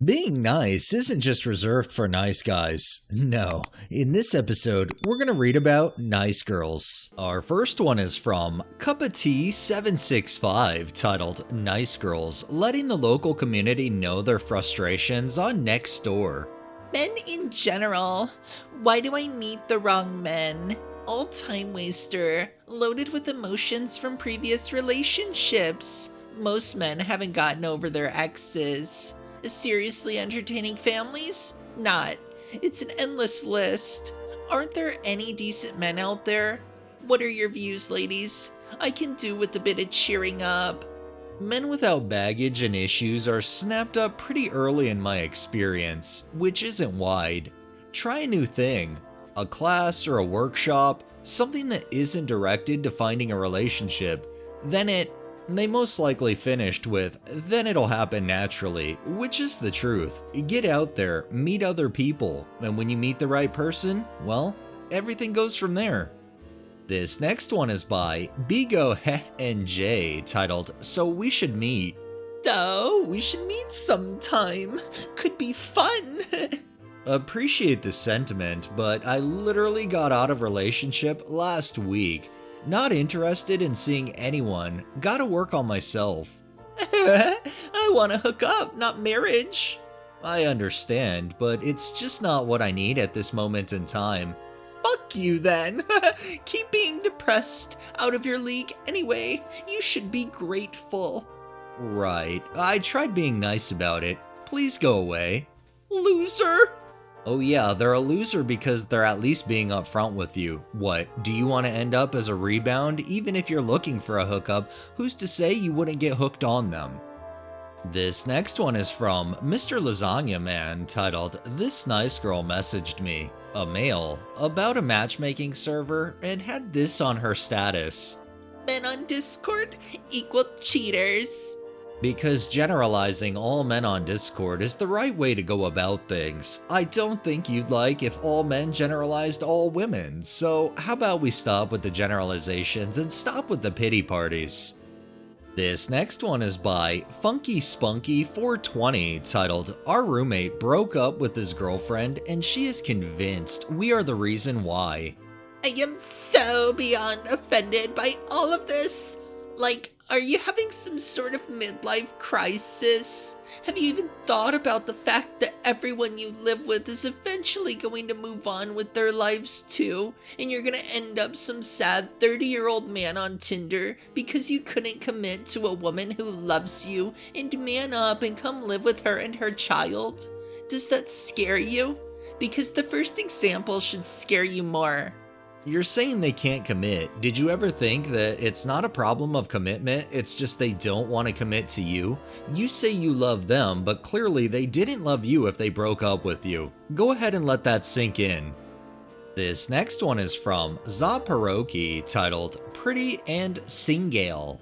Being nice isn't just reserved for nice guys. No, in this episode, we're gonna read about nice girls. Our first one is from Cup-of-Tea765, titled Nice Girls, letting the local community know their frustrations on Nextdoor. Men in general. Why do I meet the wrong men? All time waster, loaded with emotions from previous relationships. Most men haven't gotten over their exes. Seriously entertaining families? Not. It's an endless list. Aren't there any decent men out there? What are your views, ladies? I can do with a bit of cheering up. Men without baggage and issues are snapped up pretty early in my experience, which isn't wide. Try a new thing. A class or a workshop, something that isn't directed to finding a relationship. They most likely finished with, then it'll happen naturally, which is the truth. Get out there, meet other people, and when you meet the right person, well, everything goes from there. This next one is by Bigo NJ, titled So We Should Meet. Oh, we should meet sometime. Could be fun. Appreciate the sentiment, but I literally got out of relationship last week. Not interested in seeing anyone, gotta work on myself. I wanna hook up, not marriage. I understand, but it's just not what I need at this moment in time. Fuck you then. Keep being depressed, out of your league anyway. You should be grateful. Right, I tried being nice about it. Please go away. Loser. Oh yeah, they're a loser because they're at least being upfront with you. What, do you want to end up as a rebound? Even if you're looking for a hookup, who's to say you wouldn't get hooked on them? This next one is from Mr. Lasagna Man, titled This Nice Girl Messaged Me, a male, about a matchmaking server and had this on her status. Men on Discord equal cheaters. Because generalizing all men on Discord is the right way to go about things. I don't think you'd like if all men generalized all women, so how about we stop with the generalizations and stop with the pity parties? This next one is by Funky Spunky 420, titled Our roommate broke up with his girlfriend and she is convinced we are the reason why. I am so beyond offended by all of this. Are you having some sort of midlife crisis? Have you even thought about the fact that everyone you live with is eventually going to move on with their lives too, and you're gonna end up some sad 30-year-old man on Tinder because you couldn't commit to a woman who loves you and man up and come live with her and her child? Does that scare you? Because the first example should scare you more. You're saying they can't commit. Did you ever think that it's not a problem of commitment, it's just they don't want to commit to you? You say you love them, but clearly they didn't love you if they broke up with you. Go ahead and let that sink in. This next one is from Zaparoki, titled Pretty and Single.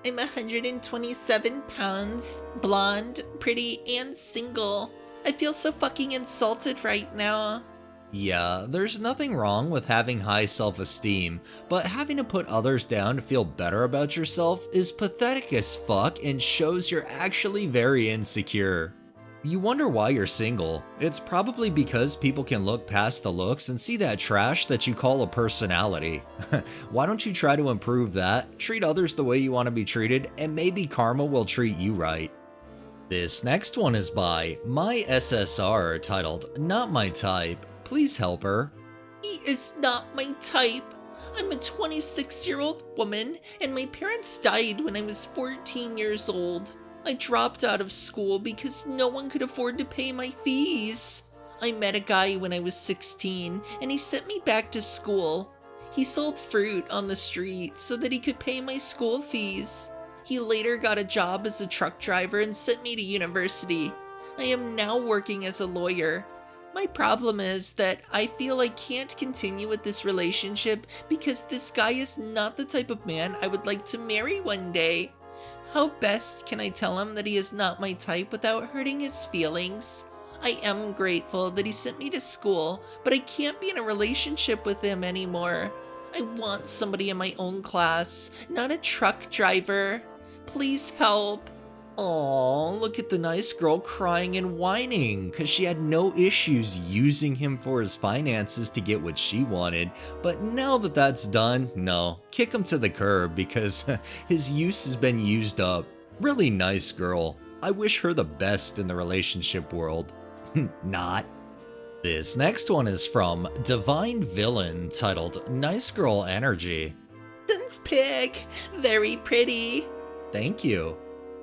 I'm 127 pounds, blonde, pretty, and single. I feel so fucking insulted right now. Yeah, there's nothing wrong with having high self-esteem, but having to put others down to feel better about yourself is pathetic as fuck and shows you're actually very insecure. You wonder why you're single. It's probably because people can look past the looks and see that trash that you call a personality. Why don't you try to improve that, treat others the way you want to be treated, and maybe karma will treat you right. This next one is by My SSR, titled Not My Type. Please help her. He is not my type. I'm a 26-year-old woman, and my parents died when I was 14 years old. I dropped out of school because no one could afford to pay my fees. I met a guy when I was 16, and he sent me back to school. He sold fruit on the street so that he could pay my school fees. He later got a job as a truck driver and sent me to university. I am now working as a lawyer. My problem is that I feel I can't continue with this relationship because this guy is not the type of man I would like to marry one day. How best can I tell him that he is not my type without hurting his feelings? I am grateful that he sent me to school, but I can't be in a relationship with him anymore. I want somebody in my own class, not a truck driver. Please help. Aw, look at the nice girl crying and whining, cause she had no issues using him for his finances to get what she wanted, but now that that's done, no, kick him to the curb because his use has been used up. Really nice girl. I wish her the best in the relationship world. Not. This next one is from Divine Villain, titled Nice Girl Energy. This pic, very pretty. Thank you.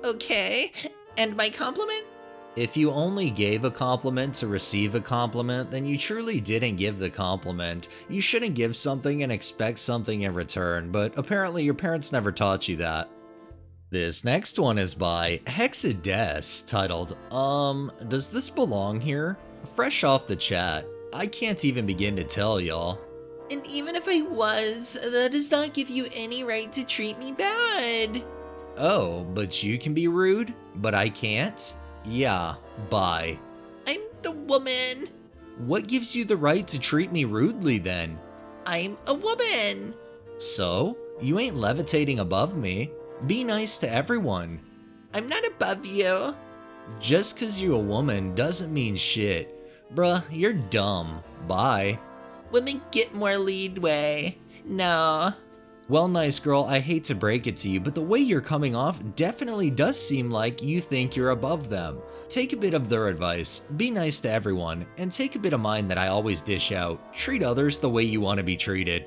Okay, and my compliment? If you only gave a compliment to receive a compliment, then you truly didn't give the compliment. You shouldn't give something and expect something in return, but apparently your parents never taught you that. This next one is by Hexadece, titled, does this belong here? Fresh off the chat. I can't even begin to tell y'all. And even if I was, that does not give you any right to treat me bad. Oh, but you can be rude, but I can't? Yeah, bye. I'm the woman. What gives you the right to treat me rudely then? I'm a woman. So, you ain't levitating above me. Be nice to everyone. I'm not above you. Just cause you're a woman doesn't mean shit. Bruh, you're dumb. Bye. Women get more leadway. No. Well, nice girl, I hate to break it to you, but the way you're coming off definitely does seem like you think you're above them. Take a bit of their advice, be nice to everyone, and take a bit of mine that I always dish out. Treat others the way you want to be treated.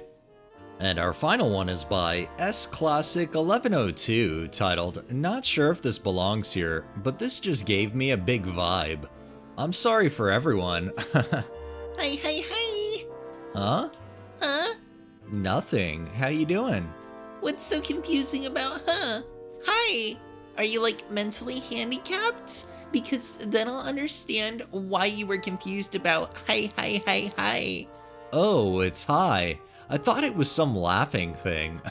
And our final one is by S Classic 1102, titled, Not sure if this belongs here, but this just gave me a big vibe. I'm sorry for everyone. Hi. Huh? Huh? Nothing. How you doing? What's so confusing about huh? Hi. Are you like mentally handicapped? Because then I'll understand why you were confused about hi. Oh, it's hi. I thought it was some laughing thing.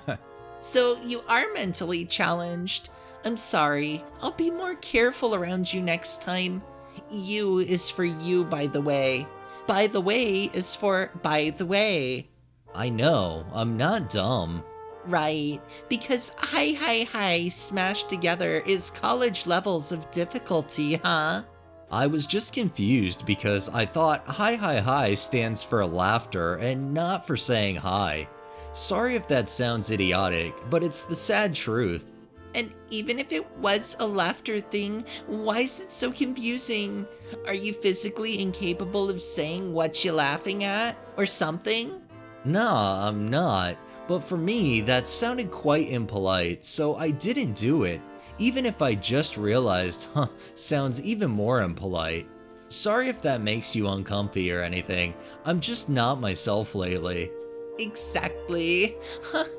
So you are mentally challenged. I'm sorry. I'll be more careful around you next time. You is for you, by the way. By the way is for by the way. I know, I'm not dumb. Right, because hi smashed together is college levels of difficulty, huh? I was just confused because I thought hi stands for laughter and not for saying hi. Sorry if that sounds idiotic, but it's the sad truth. And even if it was a laughter thing, why is it so confusing? Are you physically incapable of saying what you're laughing at, or something? Nah, I'm not. But for me, that sounded quite impolite, so I didn't do it. Even if I just realized, sounds even more impolite. Sorry if that makes you uncomfy or anything. I'm just not myself lately. Exactly.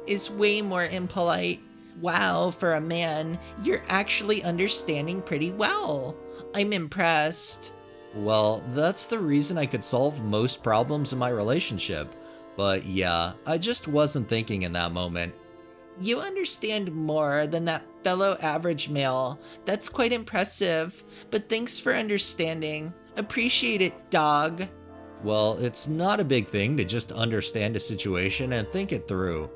Is way more impolite. Wow, for a man, you're actually understanding pretty well. I'm impressed. Well, that's the reason I could solve most problems in my relationship. But yeah, I just wasn't thinking in that moment. You understand more than that fellow average male. That's quite impressive, but thanks for understanding. Appreciate it, dog. Well, it's not a big thing to just understand a situation and think it through.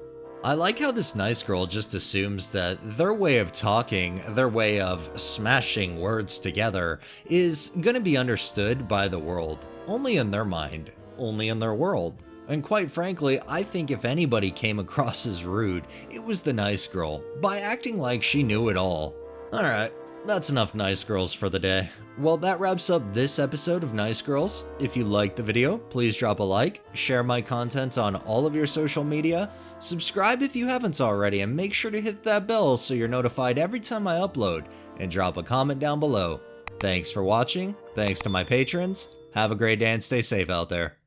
I like how this nice girl just assumes that their way of talking, their way of smashing words together, is gonna be understood by the world. Only in their mind. Only in their world. And quite frankly, I think if anybody came across as rude, it was the nice girl, by acting like she knew it all. Alright, that's enough nice girls for the day. Well, that wraps up this episode of Nice Girls. If you liked the video, please drop a like, share my content on all of your social media, subscribe if you haven't already, and make sure to hit that bell so you're notified every time I upload, and drop a comment down below. Thanks for watching, thanks to my patrons, have a great day and stay safe out there.